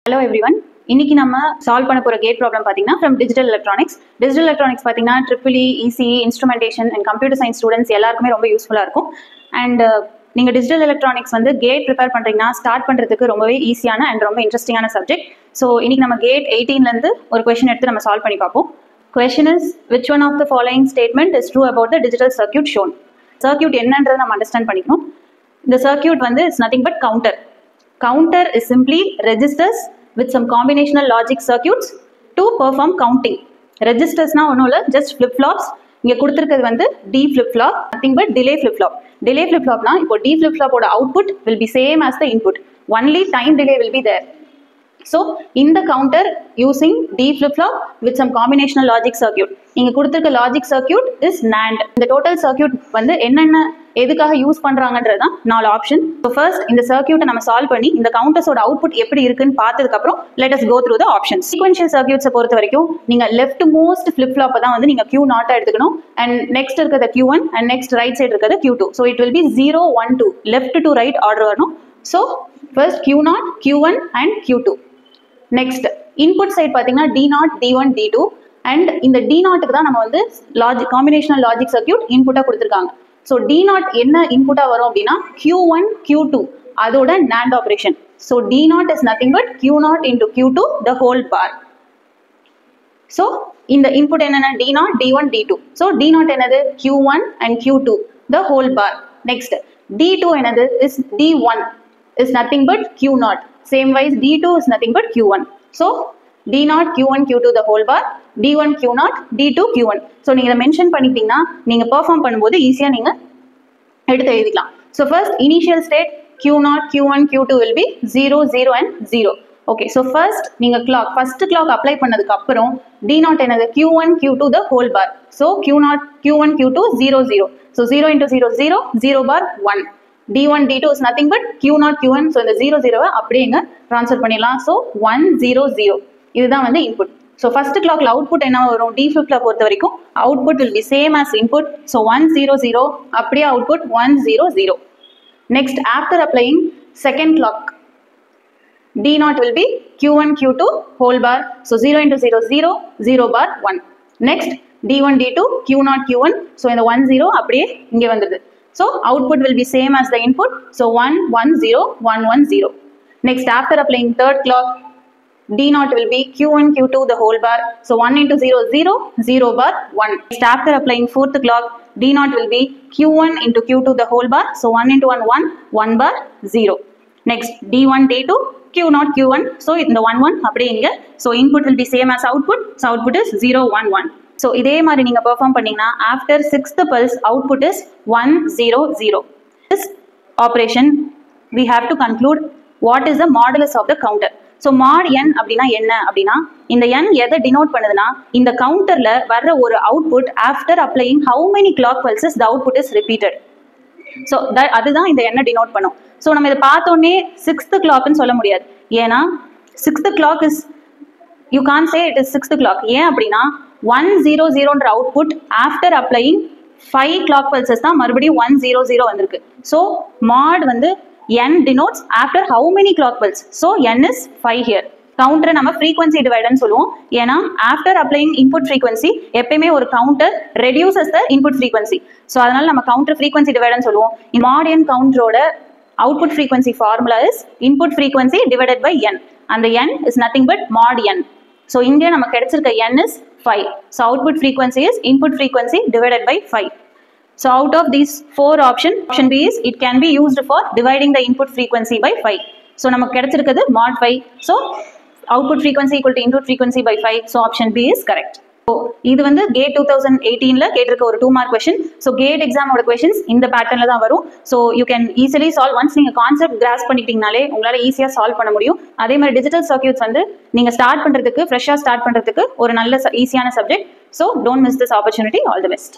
Hello everyone. இன்னைக்கு நம்ம solve பண்ண போற கேட் ப்ராப்ளம் பாத்தீங்கன்னா from digital electronics. Digital electronics பாத்தீங்கன்னா EEE, ECE, instrumentation and computer science students எல்லாருக்குமே ரொம்ப யூஸ்ஃபுல்லா இருக்கும். And நீங்க டிஜிட்டல் எலக்ட்ரானிக்ஸ் வந்து கேட் ப்ரிப்பேர் பண்றீங்கன்னா ஸ்டார்ட் பண்றதுக்கு ரொம்பவே ஈஸியான அண்ட் ரொம்ப இன்ட்ரெஸ்டிங்கான சப்ஜெக்ட். ஸோ இன்னைக்கு நம்ம கேட் 18ல இருந்து ஒரு கொஸ்டின் எடுத்து நம்ம சால்வ் பண்ணி பார்ப்போம். Question is, which one of the following statement is true about the digital circuit shown? Circuit என்னன்றதை நம்ம அண்டர்ஸ்டாண்ட் பண்ணிக்கணும். இந்த சர்க்கியூட் வந்து it's nothing but counter. Counter is simply registers with some combinational logic circuits to perform counting. Registers na onnu illa just flip flops. இங்க கொடுத்திருக்கிறது வந்து D flip flop, nothing but delay flip flop. Delay flip flop na இப்போ D flip flop oda output will be same as the input. Only time delay will be there. So in the counter using D flip flop with some combinational logic circuit. இங்க கொடுத்திருக்க logic circuit is NAND. இந்த total circuit வந்து என்னென்ன எதுக்காக use பண்றாங்கன்றது தான் 4 option. So first இந்த சர்க்கியூட்டை நம்ம solve பண்ணி இந்த கவுண்டர்ஸோட அவுட்புட் எப்படி இருக்குன்னு பார்த்ததுக்கு அப்புறம் let us go through the option. Sequential சர்க்கியூட்ஸை பொறுத்த வரைக்கும் நீங்க லெஃப்ட் மோஸ்ட் ஃபிளிப் ஃப்ளாப்பை தான் வந்து நீங்க Q0 எடுத்துக்கணும் அண்ட் நெக்ஸ்ட் இருக்கிறது Q1 and next right side இருக்கிறது Q2. So it will be 0 1 2 left to right order வரணும். So first Q0, Q1 and Q2. Next input side பார்த்தீங்கன்னா D0, D1, D2 அண்ட் இந்த D0க்கு தான் நம்ம வந்து லாஜிக் காம்பினேஷனல் லாஜிக் சர்க்கியூட் இன்புட்டாக கொடுத்துருக்காங்க. So D0 என்ன இன்புட்டாக வரும் அப்படின்னா Q1, Q2 அதோட NAND operation. So D0 is nothing but Q0 into Q2 the whole bar. So இந்த இன்புட் என்னென்ன D0, D1, D2. So D0 என்னது Q1 and Q2 the whole bar. Next D2 என்னது is D1 is nothing but Q0. Same wise D2 is nothing but Q1. So D0, Q1, Q2 the whole bar, D1, Q0, D2, Q1. So நீங்கள் இதை mention பண்ணிட்டீங்கன்னா நீங்கள் perform பண்ணும்போது ஈஸியாக நீங்கள் எடுத்து எழுதிக்கலாம். So first initial state Q0, Q1, Q2 will be 0, 0 and 0. Okay, so first நீங்கள் ஃபர்ஸ்ட் கிளாக் அப்ளை பண்ணதுக்கு அப்புறம் D0 என்னது Q1, Q2 the whole bar. So Q0, Q1, Q2 0, 0. So 0 into 0, 0, 0 bar 1. D1, D2 is nothing but Q0, Q1. So இந்த 0, 0 அப்படியே இங்கே transfer பண்ணிடலாம். So 1, 0, 0 இதுதான் வந்து இன்புட். ஸோ ஃபர்ஸ்ட் கிளாக்ல அவுட்புட் என்ன வரும்? D flip flop பொறுத்த வரைக்கும் output will be same as input. So 1, 0, 0 அப்படியே output 1, 0, 0. Next after applying second clock D0 will be Q1, Q2 whole bar. So 0 into 0, 0, 0 bar 1. Next D1, D2 Q0, Q1. So இந்த 1, 0 அப்படியே இங்கே வந்துடுது. So output will be same as the input. So 1, 1, 0, 1, 1, 0. Next after applying third clock D0 will be Q1, Q2 the whole bar. So 1 into 0, 0, 0 bar 1. Next after applying fourth clock, D0 will be Q1 into Q2 the whole bar. So 1 into 1, 1, 1 bar 0. Next D1, D2, Q0, Q1. So in the 1, 1 அப்படியே இங்க. So input will be same as output. So output is 0, 1, 1. So இதே மாதிரி நீங்க perform பண்ணீங்கன்னா after sixth pulse output is 1, 0, 0. This operation we have to conclude what is the modulus of the counter. So mod n அப்படின்னா என்ன அப்படின்னா இந்த n எதை denote பண்ணுதுன்னா இந்த கவுண்டர்ல வர்ற ஒரு output after applying how many clock pulses the output is repeated. So அதுதான் இந்த எண்ணை டினோட் பண்ணும். ஸோ நம்ம இதை பார்த்தோன்னே சிக்ஸ்த் கிளாக்னு சொல்ல முடியாது. ஏன்னா sixth clock is you can say it is sixth clock. ஏன் அப்படின்னா 1, 0, 0ன்ற output after applying 5 clock pulses தான் மறுபடியும் 1, 0, 0 வந்திருக்கு. ஸோ mod வந்து n denotes after how many clock pulse. So n is 5 here. கவுண்டரை நம்ம frequency divider சொல்லுவோம். ஏன்னா after applying input frequency எப்பயுமே ஒரு counter reduces the input frequency. So அதனால நம்ம கவுண்டர் frequency divider சொல்லுவோம். mod n கவுண்டரோட output frequency formula is input frequency divided by n. அந்த n is nothing but mod n. So இங்கே நம்ம கிடைச்சிருக்க n is 5. So output frequency is input frequency divided by 5. So out of these 4 option B is it can be used for dividing the input frequency by 5. So நமக்கு கிடைச்சிருக்கிறது mod 5. So output frequency equal to input frequency by 5. So option B is correct. So இது வந்து GATE 2018ல கேட்டிருக்க ஒரு 2 mark question. So GATE exam ஓட questions இந்த பேட்டர்ன்ல தான் வரும். So you can easily solve once நீங்க கான்செப்ட் கிராஸ் பண்ணிட்டீங்கனாலே உங்களால ஈஸியா சால்வ் பண்ண முடியும். அதே மாதிரி டிஜிட்டல் சர்க்யூட்ஸ் வந்து நீங்க ஸ்டார்ட் பண்றதுக்கு ஃப்ரெஷ்ஷா ஸ்டார்ட் பண்றதுக்கு ஒரு நல்ல ஈஸியான subject. So don't miss this opportunity. All the best.